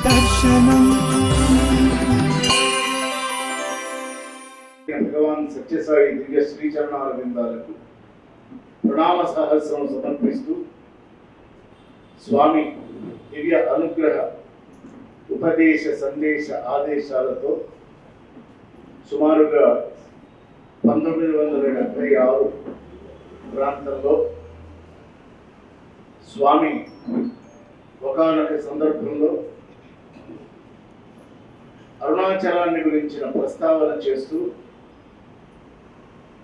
దర్శనం. భగవాన్ సత్యసాయి దివ్య శ్రీచరణాల బిందాలకు ప్రణామ సహస్రం సమర్పిస్తూ స్వామి దివ్య అనుగ్రహ ఉపదేశ సందేశ ఆదేశాలతో సుమారుగా 1976 ప్రాంతంలో స్వామి ఒకానొక సందర్భంలో అరుణాచలాన్ని గురించిన ప్రస్తావన చేస్తూ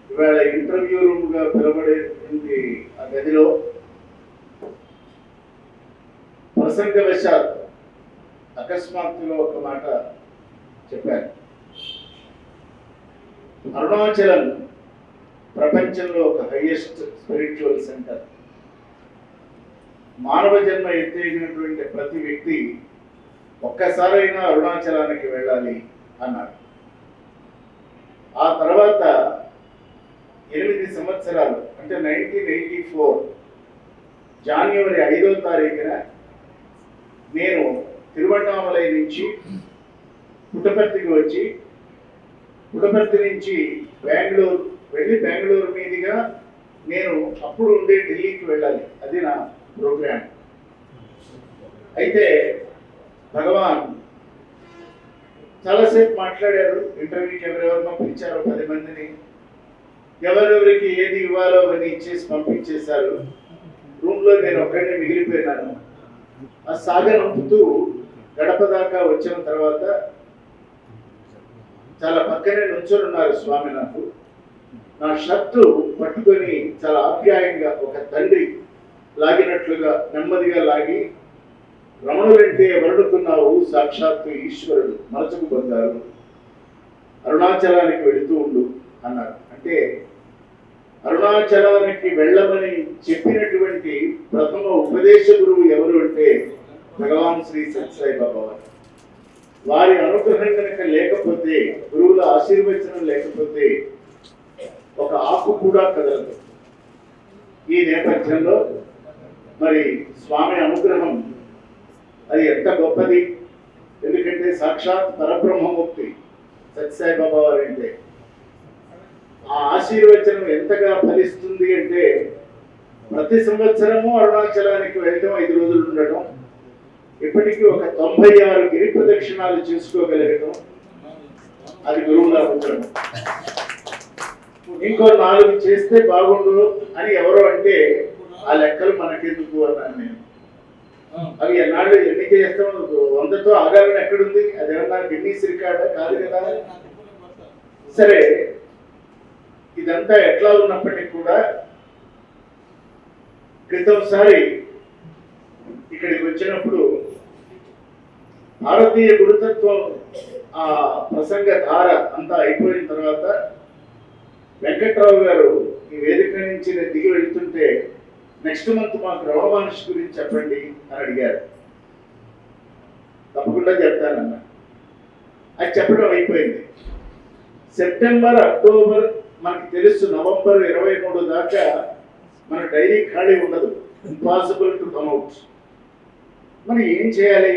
ఇవాళ ఇంటర్వ్యూ రూమ్గా పిలువబడేటువంటి ఆ గదిలో ప్రసంగవశాత్ అకస్మాత్తుగా ఒక మాట చెప్పారు. అరుణాచలం ప్రపంచంలో ఒక హైయెస్ట్ స్పిరిచువల్ సెంటర్. మానవ జన్మ ఎత్తేసినటువంటి ప్రతి వ్యక్తి ఒక్కసారైనా అరుణాచలానికి వెళ్ళాలి అన్నారు. ఆ తర్వాత 8 సంవత్సరాలు అంటే 1984 జనవరి 5వ తారీఖున నేను తిరువణ్ణామలై నుంచి పుట్టపర్తికి వచ్చి పుట్టపర్తి నుంచి బెంగళూరు వెళ్ళి బెంగళూరు మీదుగా నేను అప్పుడు ఉండే ఢిల్లీకి వెళ్ళాలి. అది నా ప్రోగ్రామ్. అయితే భగవాన్ చాలాసేపు మాట్లాడారు. ఇంటర్వ్యూకి ఎవరెవరినో పిలిచారో 10 మందిని. ఎవరెవరికి ఏది ఇవ్వాలో అని ఇచ్చేసి పంపించేశారు. రూమ్లో నేను ఒక్కడిని మిగిలిపోయినాను. ఆ సాగనంపుతూ గడప దాకా వచ్చిన తర్వాత చాలా పక్కనే నుంచొని ఉన్నారు స్వామి. నా షర్టు పట్టుకొని చాలా ఆప్యాయంగా ఒక తండ్రి లాగినట్లుగా నెమ్మదిగా లాగి, రమణులంటే వరుడుకున్నావు, సాక్షాత్తు ఈశ్వరుడు, మనసుకు పొందారు, అరుణాచలానికి వెళుతూ ఉండు అన్నారు. అంటే అరుణాచలానికి వెళ్ళమని చెప్పినటువంటి ప్రథమ ఉపదేశ గురువు ఎవరు అంటే భగవాన్ శ్రీ సత్యసాయి బాబా వారు. వారి అనుగ్రహం కనుక లేకపోతే, గురువుల ఆశీర్వచనం లేకపోతే ఒక ఆకు కూడా కదలదు. ఈ నేపథ్యంలో మరి స్వామి అనుగ్రహం అది ఎంత గొప్పది. ఎందుకంటే సాక్షాత్ పరబ్రహ్మమూర్తి సత్యసాయి బాబా వారు అంటే ఆ ఆశీర్వచనం ఎంతగా ఫలిస్తుంది అంటే ప్రతి సంవత్సరము అరుణాచలానికి వెళ్ళడం, 5 రోజులు ఉండటం, ఇప్పటికీ ఒక 96 గిరి ప్రదక్షిణాలు చేసుకోగలగటం, అది గురువుల అనుగ్రహం. ఇంకో 4 చేస్తే బాగుండు అని ఎవరో అంటే ఆ లెక్కలు మనకెందుకు అన్నాను నేను. అవి ఎన్నాళ్ళు ఎన్ని చేస్తాం, 100తో ఆగాలని ఎక్కడుంది? అదేమన్నా గిన్నీస్ రికార్డా? కాదు కదా. సరే, ఇదంతా ఎట్లా ఉన్నప్పటికీ కూడా క్రితంసారి ఇక్కడికి వచ్చినప్పుడు భారతీయ గురుతత్వం ఆ ప్రసంగ ధార అంతా అయిపోయిన తర్వాత వెంకట్రావు గారు ఈ వేదిక నుంచి దిగి వెళ్తుంటే నెక్స్ట్ మంత్ మాకు రమణ మహర్షి గురించి చెప్పండి అని అడిగారు. తప్పకుండా చెప్తానన్నా. అది చెప్పడం అయిపోయింది. సెప్టెంబర్, అక్టోబర్ మనకి తెలుసు, నవంబర్ 23 దాకా మన డైరీ ఖాళీ ఉండదు. Impossible to come out. మరి ఏం చేయాలి?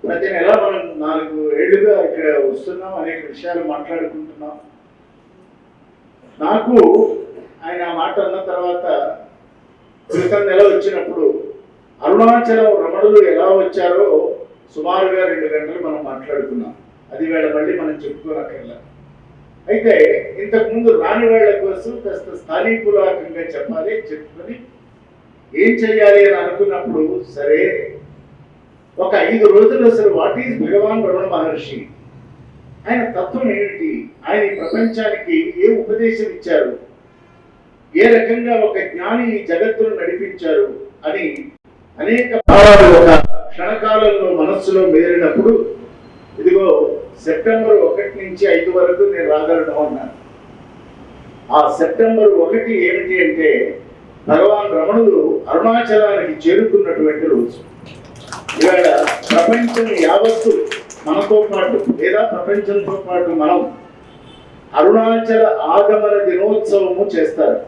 ప్రతి నెల మనం 4 ఏళ్లుగా ఇక్కడ వస్తున్నాం, అనేక విషయాలు మాట్లాడుకుంటున్నాం. నాకు ఆయన మాట అన్న తర్వాత క్రితం నెల వచ్చినప్పుడు అరుణాచలం రమణులు ఎలా వచ్చారో సుమారుగా 2 గంటలు మనం మాట్లాడుకున్నాం. అది వేళ మళ్ళీ మనం చెప్పుకోనక్కర్లా. అయితే ఇంతకుముందు రాని వాళ్ళ కోసం కాస్త స్థానికులంగా చెప్పాలి. చెప్పుకొని ఏం చెయ్యాలి అని అనుకున్నప్పుడు సరే ఒక 5 రోజులు అసలు వాట్ ఈజ్ భగవాన్ రమణ మహర్షి, ఆయన తత్వం ఏమిటి, ఆయన ఈ ప్రపంచానికి ఏ ఉపదేశం ఇచ్చారు, ఏ రకంగా ఒక జ్ఞాని ఈ జగత్తును నడిపించారు అని అనేక భావాలు ఒక క్షణకాలంలో మనస్సులో మేరినప్పుడు ఇదిగో సెప్టెంబర్ 1 నుంచి 5 వరకు నేను రాగలను అన్నాను. ఆ సెప్టెంబర్ 1 ఏమిటి అంటే భగవాన్ రమణులు అరుణాచలానికి చేరుకున్నటువంటి రోజు. ఇవాళ ప్రపంచం యావత్తు మనతో పాటు లేదా ప్రపంచంతో పాటు మనం అరుణాచల ఆగమన దినోత్సవము చేస్తారు.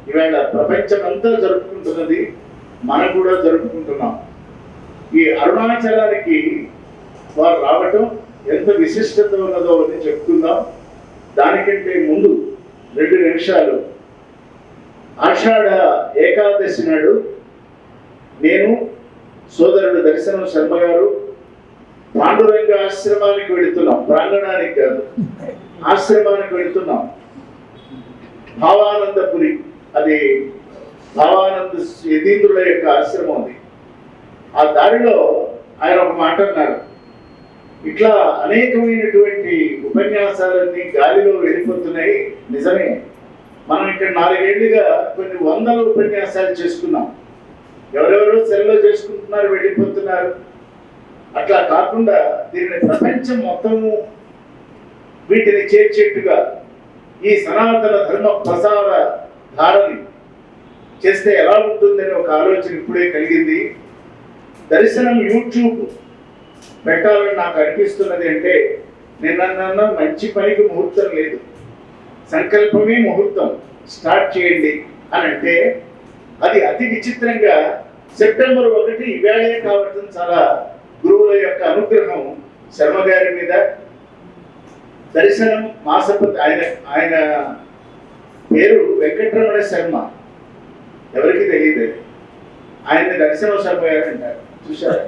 ఇవాళ ప్రపంచం అంతా జరుపుకుంటున్నది, మనం కూడా జరుపుకుంటున్నాం. ఈ అరుణాచలానికి వారు రావటం ఎంత విశిష్టత ఉన్నదో అని చెప్పుకుందాం. దానికంటే ముందు 2 నిమిషాలు ఆషాఢ ఏకాదశి నాడు నేను సోదరుడు దర్శనం శర్మ గారు పాండురంగ ఆశ్రమానికి వెళుతున్నాం. ప్రాంగణానికి కాదు, ఆశ్రమానికి వెళుతున్నాం. భావానందపురి, అది భావానంద యతీంద్రుల యొక్క ఆశ్రమం ఉంది. ఆ దారిలో ఆయన ఒక మాట అన్నారు, ఇట్లా అనేకమైనటువంటి ఉపన్యాసాలన్నీ గాలిలో వెళ్ళిపోతున్నాయి. నిజమే, మనం ఇక్కడ 4 ఏళ్లుగా కొన్ని వందల ఉపన్యాసాలు చేసుకున్నాం. ఎవరెవరో సెల్లో చేసుకుంటున్నారు, వెళ్ళిపోతున్నారు. అట్లా కాకుండా దీనిని ప్రపంచం మొత్తము వీటిని చేర్చేట్టుగా ఈ సనాతన ధర్మ ప్రసార ధారని చేస్తే ఎలా ఉంటుందని ఒక ఆలోచన ఇప్పుడే కలిగింది. దర్శనం యూట్యూబ్ పెట్టాలని నాకు అనిపిస్తున్నది. అంటే నిన్న మంచి పనికి ముహూర్తం లేదు, సంకల్పమే ముహూర్తం, స్టార్ట్ చేయండి అని అంటే అది అతి విచిత్రంగా సెప్టెంబర్ 1 ఇవాళే కావటం చాలా గురువుల యొక్క అనుగ్రహం శర్మ గారి మీద. దర్శనం మాసపతి, ఆయన పేరు వెంకటరమణ శర్మ, ఎవరికి తెలియదు. ఆయన దర్శనం శర్మ గారు అంటారు. చూశారు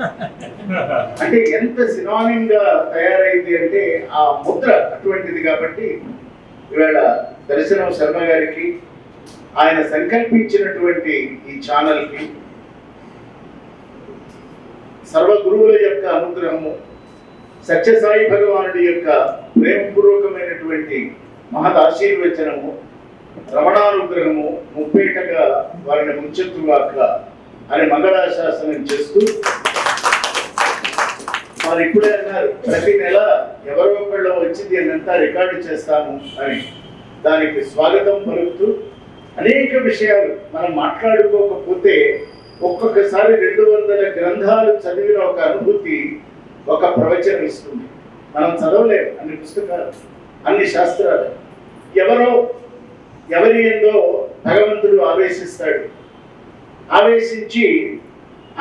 అంటే ఎంత సినానిమ్ గా తయారైంది అంటే ఆ ముద్ర అటువంటిది. కాబట్టి ఇవాళ దర్శనం శర్మ గారికి, ఆయన సంకల్పించినటువంటి ఈ ఛానల్కి సర్వ గురువుల యొక్క అనుగ్రహము, సత్యసాయి భగవానుడి యొక్క ప్రేమపూర్వకమైనటువంటి మహద్ ఆశీర్వచనము, రమణానుగ్రహము ముప్పేటగా వారిని ముంచెత్తుగాక అని మంగళాశాసనం చేస్తూ, వారు ఇప్పుడే అన్నారు ప్రతి నెల ఎవరో ఒకళ్ళు వచ్చింది అనంతా రికార్డు చేస్తాము అని. దానికి స్వాగతం పలుకుతూ అనేక విషయాలు మనం మాట్లాడుకోకపోతే ఒక్కొక్కసారి 200 గ్రంథాలు చదివిన ఒక అనుభూతి ఒక ప్రవచనం ఇస్తుంది. మనం చదవలేము అన్ని పుస్తకాలు, అన్ని శాస్త్రాలు. ఎవరి ఏందో భగవంతుడు ఆవేశిస్తాడు. ఆవేశించి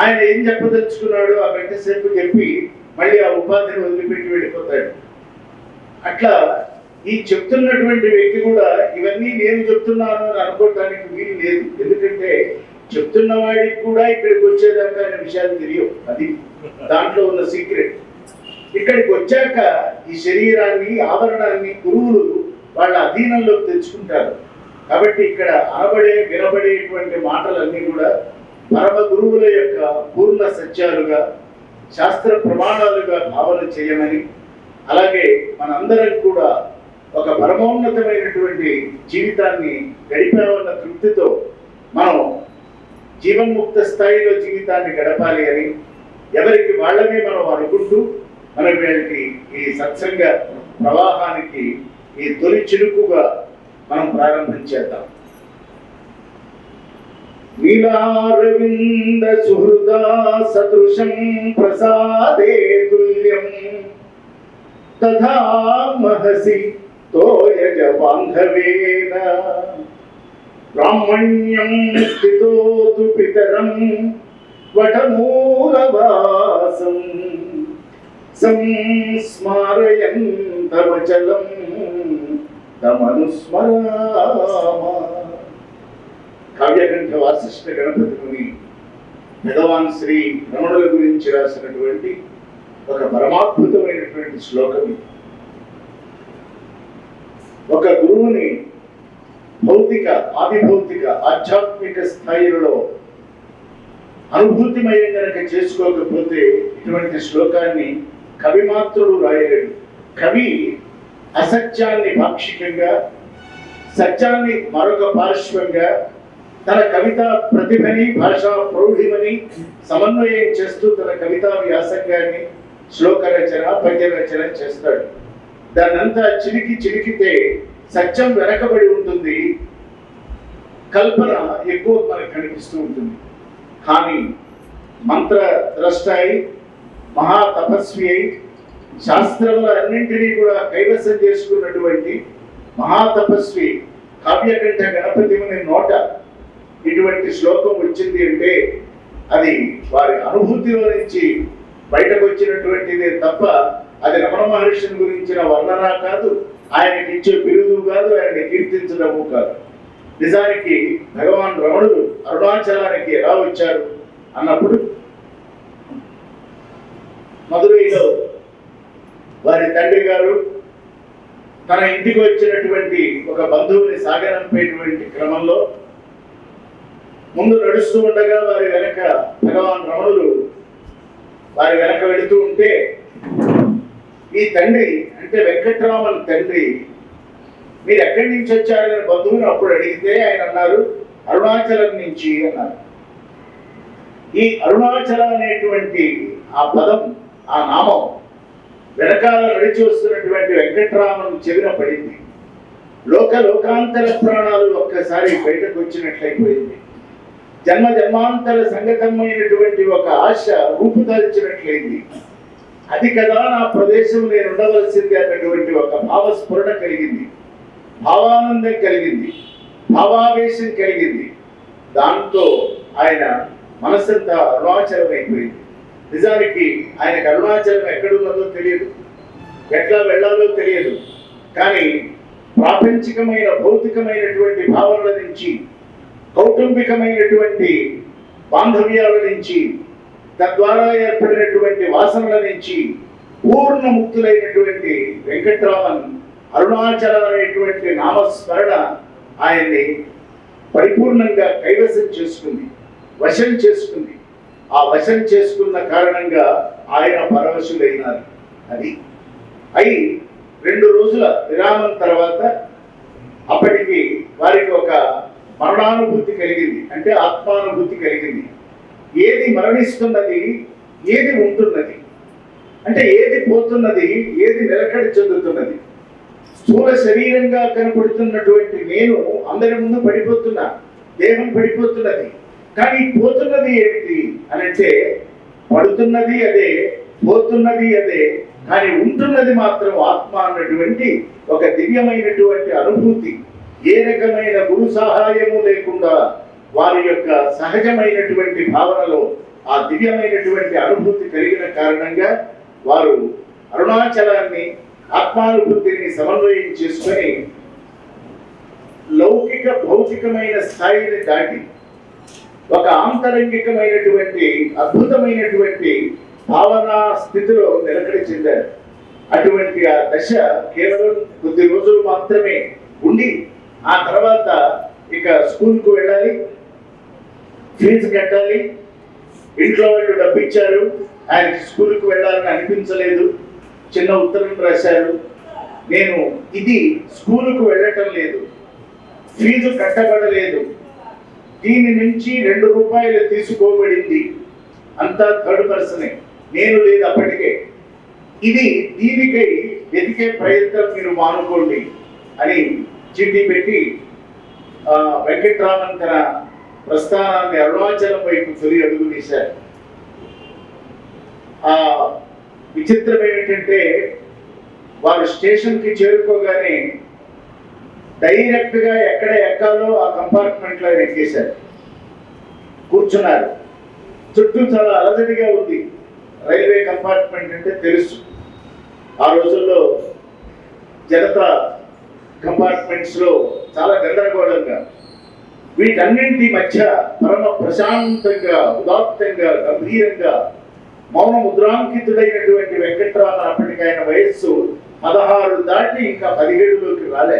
ఆయన ఏం చెప్పదలుచుకున్నాడు ఆ గంట సేపు చెప్పి మళ్ళీ ఆ ఉపాధిని వదిలిపెట్టి వెళ్ళిపోతాడు. అట్లా ఈ చెప్తున్నటువంటి వ్యక్తి కూడా ఇవన్నీ నేను చెప్తున్నాను అని అనుకోవటానికి వీలు లేదు. ఎందుకంటే చెప్తున్న వాడికి కూడా ఇక్కడికి వచ్చేదాకా అనే విషయాలు తెలియవు. అది దాంట్లో ఉన్న సీక్రెట్. ఇక్కడికి వచ్చాక ఈ శరీరాన్ని, ఆవరణాన్ని గురువులు వాళ్ళ అధీనంలోకి తెచ్చుకుంటారు. కాబట్టి ఇక్కడ వినబడేటువంటి మాటలన్నీ కూడా పరమ గురువుల యొక్క పూర్ణ సత్యాలుగా, శాస్త్ర ప్రమాణాలుగా భావన చేయమని, అలాగే మనందరం కూడా ఒక పరమోన్నతమైనటువంటి జీవితాన్ని గడిపామన్న తృప్తితో మనం జీవన్ముక్త స్థాయిలో జీవితాన్ని గడపాలి అని ఎవరికి వాళ్ళమే మనం అనుకుంటూ మనం వీళ్ళకి ఈ సత్సంగ ప్రవాహానికి ఈ తొలి చిరుకుగా మనం ప్రారంభం చేద్దాం. నీలారవింద సుహృదా సదృశం ప్రసాదే తుల్యం తథా మహసి తోయజ బాంధవేన బ్రాహ్మణ్యం స్థితోతు పితరం వటమూలవాసం సంస్మారయంతమచలం తమనుస్మరామ. కావ్యకంఠ వాసిష్ఠ గణపతి ముని భగవాన్ శ్రీ రమణుల గురించి రాసినటువంటి ఒక పరమాద్భుతమైనటువంటి శ్లోకం. ఒక గురువుని భౌతిక, ఆదిభౌతిక, ఆధ్యాత్మిక స్థాయిలో అనుభూతిమయం కనుక చేసుకోకపోతే ఇటువంటి శ్లోకాన్ని కవి మాత్రుడు రాయలేడు. కవి అసత్యాన్ని పాక్షికంగా, సత్యాన్ని మరొక పార్శ్వంగా తన కవితా ప్రతిభని, భాషా ప్రౌఢిమని సమన్వయం చేస్తూ తన కవితా వ్యాసంగాన్ని, శ్లోక రచన, పద్య రచన చేస్తాడు. దాన్నంతా చిరికితే సత్యం వెనకబడి ఉంటుంది, కల్పన ఎక్కువ మనకు కనిపిస్తూ ఉంటుంది. కానీ మంత్ర ద్రష్ట అయి, మహా తపస్వి అయి, శాస్త్రముల అన్నింటినీ కూడా కైవసం చేసుకున్నటువంటి మహాతపస్వి కావ్యకంఠ గణపతి ముని నోట ఇటువంటి శ్లోకం వచ్చింది అంటే అది వారి అనుభూతిలో నుంచి బయటకు వచ్చినటువంటిదే తప్ప అది రమణ మహర్షిని గురించిన వర్ణన కాదు, ఆయనకి ఇచ్చే బిరుదు కాదు, ఆయన్ని కీర్తించడము కాదు. నిజానికి భగవాన్ రమణుడు అరుణాచలానికి ఎలా వచ్చారు అన్నప్పుడు, మదురైలో వారి తండ్రి గారు తన ఇంటికి వచ్చినటువంటి ఒక బంధువుని సాగనంపేటువంటి క్రమంలో ముందు నడుస్తూ ఉండగా వారి వెనక భగవాన్ రమణులు వారి వెనక వెళుతూ ఉంటే, ఈ తండ్రి అంటే వెంకట్రామన్ తండ్రి మీరు ఎక్కడి నుంచి వచ్చారని బంధువుని అప్పుడు అడిగితే ఆయన అన్నారు, అరుణాచలం నుంచి అన్నారు. ఈ అరుణాచల అనేటువంటి ఆ పదం, ఆ నామం వెనకాల నడిచి వస్తున్నటువంటి వెంకట్రామన్ చెవిన పడింది. లోకాంతర ప్రాణాలు ఒక్కసారి బయటకు వచ్చినట్లయిపోయింది. జన్మ జన్మాంతర సంగతమైనటువంటి ఒక ఆశ రూపుదాల్చినట్లయింది. అది కదా నా ప్రదేశం నేను ఉండవలసింది అన్నటువంటి ఒక భావస్ఫురణ కలిగింది, భావానందం కలిగింది, భావావేశం కలిగింది. దాంతో ఆయన మనసంతా అరుణాచలం అయిపోయింది. నిజానికి ఆయనకు అరుణాచలం ఎక్కడున్నదో తెలియదు, ఎట్లా వెళ్ళాలో తెలియదు. కానీ ప్రాపంచికమైన భౌతికమైనటువంటి భావనల నుంచి, కౌటుంబికమైనటువంటి బాంధవ్యాల నుంచి, తద్వారా ఏర్పడినటువంటి వాసనల నుంచి పూర్ణ ముక్తులైనటువంటి వెంకట్రామన్ అరుణాచల అనేటువంటి నామస్మరణ ఆయన్ని పరిపూర్ణంగా కైవసం చేసుకుంది, వశం చేసుకుంది. ఆ వశం చేసుకున్న కారణంగా ఆయన పరవశులైనారు. అది అయి 2 రోజుల విరామం తర్వాత అప్పటికి వారికి ఒక మరణానుభూతి కలిగింది, అంటే ఆత్మానుభూతి కలిగింది. ఏది మరణిస్తున్నది, ఏది ఉంటున్నది, అంటే ఏది పోతున్నది, ఏది నిలకడ చెందుతున్నది. స్థూల శరీరంగా కనపడుతున్నటువంటి నేను అందరి ముందు పడిపోతున్నా, దేహం పడిపోతున్నది. కానీ పోతున్నది ఏమిటి అని అంటే, పడుతున్నది అదే, పోతున్నది అదే, కానీ ఉంటున్నది మాత్రం ఆత్మ అన్నటువంటి ఒక దివ్యమైనటువంటి అనుభూతి. ఏ రకమైన గురు సహాయము లేకుండా వారి యొక్క సహజమైనటువంటి భావనలో ఆ దివ్యమైనటువంటి అనుభూతి కలిగిన కారణంగా వారు అరుణాచలాన్ని, ఆత్మానుభూతిని సమన్వయం చేసుకొని లౌకిక భౌతికమైన స్థాయిని దాటి ఒక ఆంతరంగికమైనటువంటి అద్భుతమైనటువంటి భావనా స్థితిలో నిలకడ చెందారు. అటువంటి ఆ దశ కేవలం కొద్ది రోజులు మాత్రమే ఉండి, ఆ తర్వాత ఇక స్కూల్కు వెళ్ళాలి, ఫీజు కట్టాలి. ఇంట్లో వాళ్ళు డబ్బు ఇచ్చారు, ఆయనకి స్కూల్కి వెళ్ళాలని అనిపించలేదు. చిన్న ఉత్తరం రాశారు, నేను ఇది స్కూలుకు వెళ్ళటం లేదు, ఫీజు కట్టబడలేదు, దీని నుంచి 2 రూపాయలు తీసుకోబడింది, అంతా థర్డ్ పర్సనే, నేను లేదు అప్పటికే, ఇది దీనికై వెతికే ప్రయత్నం మీరు మానుకోండి అని చీటీ పెట్టి వెంకట్రామన్ తన ప్రస్థానాన్ని అరుణాచలం వైపు తొలి అడుగు వేశారు. ఆ విచిత్రం ఏమిటంటే, వారు స్టేషన్కి చేరుకోగానే డైరెక్ట్ గా ఎక్కడ ఎక్కాలో ఆ కంపార్ట్మెంట్ లో ఎక్కేశారు, కూర్చున్నారు. చుట్టూ చాలా అలజడిగా ఉంది. రైల్వే కంపార్ట్మెంట్ అంటే తెలుసు, ఆ రోజుల్లో జనతా కంపార్ట్మెంట్స్ లో చాలా గందరగోళంగా. వీటన్నింటి మధ్య పరమ ప్రశాంతంగా, ఉదాత్తంగా, గంభీరంగా మౌన ముద్రాంకితుడైనటువంటి వెంకట్రామన్, అప్పటికి ఆయన వయస్సు 16 దాటి ఇంకా 17లోకి రాలే,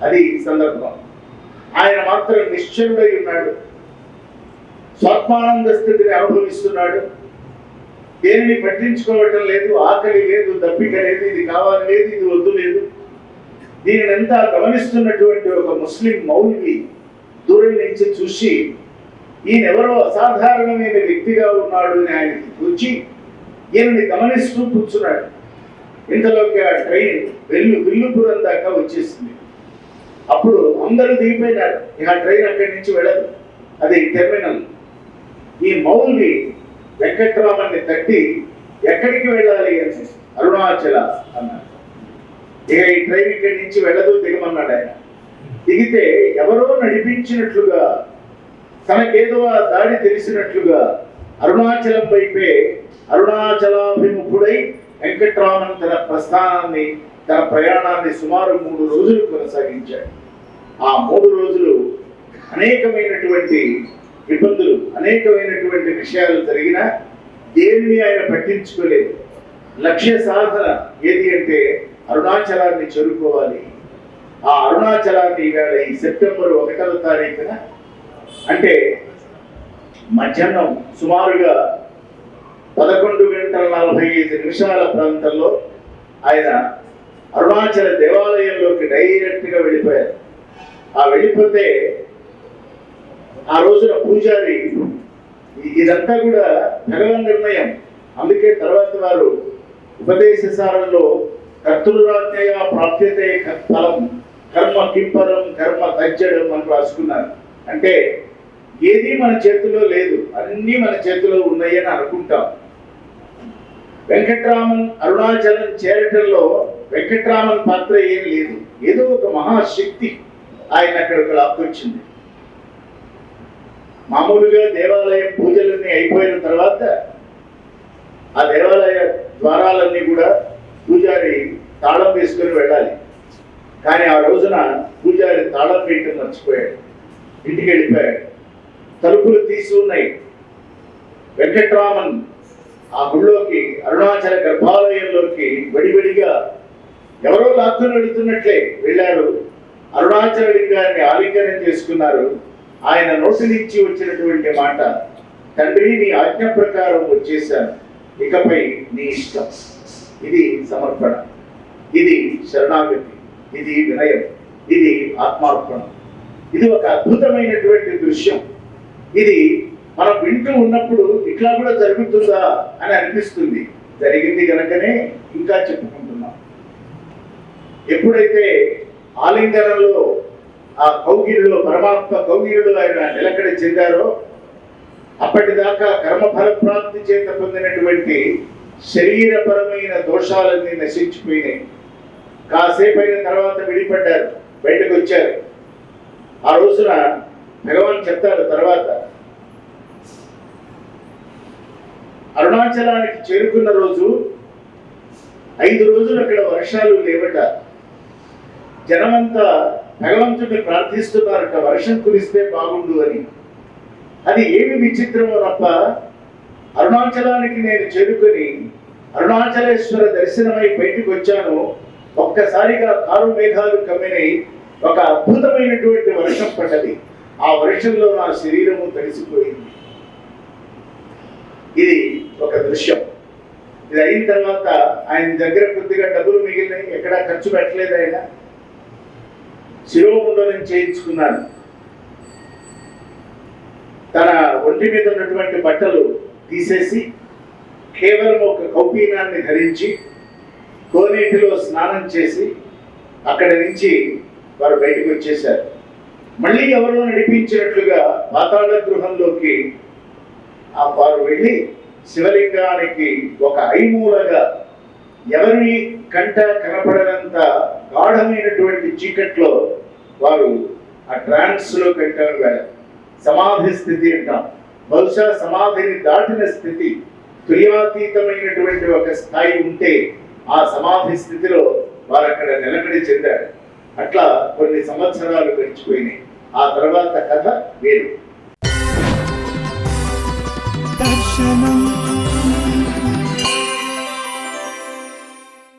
అది సందర్భం. ఆయన మాత్రం నిశ్చలుడై ఉన్నాడు, స్వాత్మానంద స్థితిని అనుభవిస్తున్నాడు. దేనిని పట్టించుకోవటం లేదు, ఆకలి లేదు, దప్పిక లేదు, ఇది కావాలి లేదు, ఇది వద్దు లేదు. దీనిని అంతా గమనిస్తున్నటువంటి ఒక ముస్లిం మౌల్వి దూరం నుంచి చూసి, ఈయనెవరో అసాధారణమైన వ్యక్తిగా ఉన్నాడు అని ఆయనకి కూర్చి ఈయనని గమనిస్తూ కూర్చున్నాడు. ఇంతలోకి ఆ ట్రైన్ విల్లుపురం దాకా వచ్చేసింది. అప్పుడు అందరూ దిగిపోయినారు, ఇక ట్రైన్ అక్కడి నుంచి వెళ్ళదు, అది టెర్మినల్. ఈ మౌల్వి వెంకట్రామన్ని తట్టి, ఎక్కడికి వెళ్ళాలి అని, అరుణాచల అన్నాడు. ఇక ఈ ట్రైన్ ఇక్కడి నుంచి వెళ్ళదు, దిగమన్నాడు ఆయన. దిగితే ఎవరో నడిపించినట్లుగా, తనకేదో ఆ దాడి తెలిసినట్లుగా అరుణాచలం వైపే అరుణాచలాభిముఖుడై వెంకట్రామన్ తన ప్రయాణాన్ని సుమారు 3 రోజులు కొనసాగించాడు. ఆ 3 రోజులు అనేకమైనటువంటి ఇబ్బందులు, అనేకమైనటువంటి విషయాలు జరిగినా దేనిని ఆయన పట్టించుకోలేదు. లక్ష్య సాధన ఏది అంటే అరుణాచలాన్ని చేరుకోవాలి. ఆ అరుణాచలాన్ని ఈవేళ ఈ సెప్టెంబర్ 1వ తారీఖున అంటే మధ్యాహ్నం సుమారుగా 11:45 ప్రాంతంలో ఆయన అరుణాచల దేవాలయంలోకి డైరెక్ట్గా వెళ్ళిపోయారు. ఆ వెళ్ళిపోతే ఆ రోజున పూజారి ఇదంతా కూడా భగవన్ నిర్ణయం. అందుకే తర్వాత వారు ఉపదేశ సారంలో కర్తృరాజ్ఞయ ప్రాప్యతే ఫలం కర్మ కింపరం కర్మ తజ్జడం అని రాసుకున్నారు. అంటే ఏది మన చేతిలో లేదు, అన్నీ మన చేతిలో ఉన్నాయని అనుకుంటాం. వెంకట్రామన్ అరుణాచలం చేరటంలో వెంకట్రామన్ పాత్ర ఏం లేదు. ఏదో ఒక మహాశక్తి ఆయన అక్కడికి లాక్కొచ్చింది. మామూలుగా దేవాలయం పూజలన్నీ అయిపోయిన తర్వాత ఆ దేవాలయ ద్వారాలన్నీ కూడా పూజారి తాళం వేసుకుని వెళ్ళాలి. కానీ ఆ రోజున పూజారి తాళం వేయటం మర్చిపోయాడు, ఇంటికి వెళ్ళిపోయాడు. తలుపులు తీసి ఉన్నాయి. వెంకట్రామన్ ఆ గుళ్ళోకి అరుణాచల గర్భాలయంలోకి వడివడిగా ఎవరో లాక్కుని వెళుతున్నట్లే వెళ్ళారు. అరుణాచల లింగాన్ని ఆలింగనం చేసుకున్నారు. ఆయన నోటి నుంచి వచ్చినటువంటి మాట, తండ్రి నీ ఆజ్ఞ ప్రకారం వచ్చేశాను, ఇకపై నీ ఇష్టం. ఇది సమర్పణ, ఇది శరణాగతి, ఇది వినయం, ఇది ఆత్మార్పణ. ఇది ఒక అద్భుతమైనటువంటి దృశ్యం. ఇది మనం వింటూ ఉన్నప్పుడు ఇట్లా కూడా జరుగుతుందా అని అనిపిస్తుంది. జరిగింది కనుకనే ఇంకా చెప్పుకుంటున్నాం. ఎప్పుడైతే ఆలింగనంలో ఆ కౌగిలిలో పరమాత్మ కౌగిలిలో ఆయన నిలకడ చెందారో అప్పటిదాకా కర్మఫల ప్రాప్తి చేత పొందినటువంటి శరీరపరమైన దోషాలన్నీ నశించిపోయినాయి. కాసేపు అయిన తర్వాత విడిపడ్డారు, బయటకు వచ్చారు. ఆ రోజున భగవాన్ చెప్తాడు తర్వాత, అరుణాచలానికి చేరుకున్న రోజు 5 రోజులు అక్కడ వర్షాలు లేవట. జనమంతా భగవంతుడిని ప్రార్థిస్తున్నారట, వర్షం కురిస్తే బాగుండు అని. అది ఏమి విచిత్రమో తప్ప, అరుణాచలానికి నేను చేరుకొని అరుణాచలేశ్వర దర్శనమై బయటకు వచ్చాను. ఒక్కసారిగా కారు మేఘాలు కమ్మినై ఒక అద్భుతమైనటువంటి వర్షం పడ్డది. ఆ వర్షంలో నా శరీరము తడిసిపోయింది. ఇది ఒక దృశ్యం. ఇది అయిన తర్వాత ఆయన దగ్గర కొద్దిగా డబ్బులు మిగిలినాయి, ఎక్కడా ఖర్చు పెట్టలేదు. ఆయన శిరోముండనం చేయించుకున్నాడు. తన ఒంటి మీద ఉన్నటువంటి బట్టలు తీసేసి కేవలం ఒక కౌపీనాన్ని ధరించి కోనేటిలో స్నానం చేసి అక్కడి నుంచి వారు బయటకు వచ్చేశారు. మళ్ళీ ఎవరో నడిపించినట్లుగా పాతాళ గృహంలోకి వారు వెళ్ళి శివలింగానికి ఒక ఐమూలగా ఎవరి కంట కనపడనంత గాఢమైనటువంటి చీకట్లో వారు ఆ ట్రాన్స్లో కంటారు. సమాధి స్థితి అంటాం. బహుశా సమాధిని దాటిన స్థితి, క్రియాతీతమైనటువంటి ఒక స్థాయి ఉంటే ఆ సమాధి స్థితిలో వారు అక్కడ నిలకడ చెందారు. అట్లా కొన్ని సంవత్సరాలు గడిచిపోయినాయి. ఆ తర్వాత కథ వేరు. దర్శనం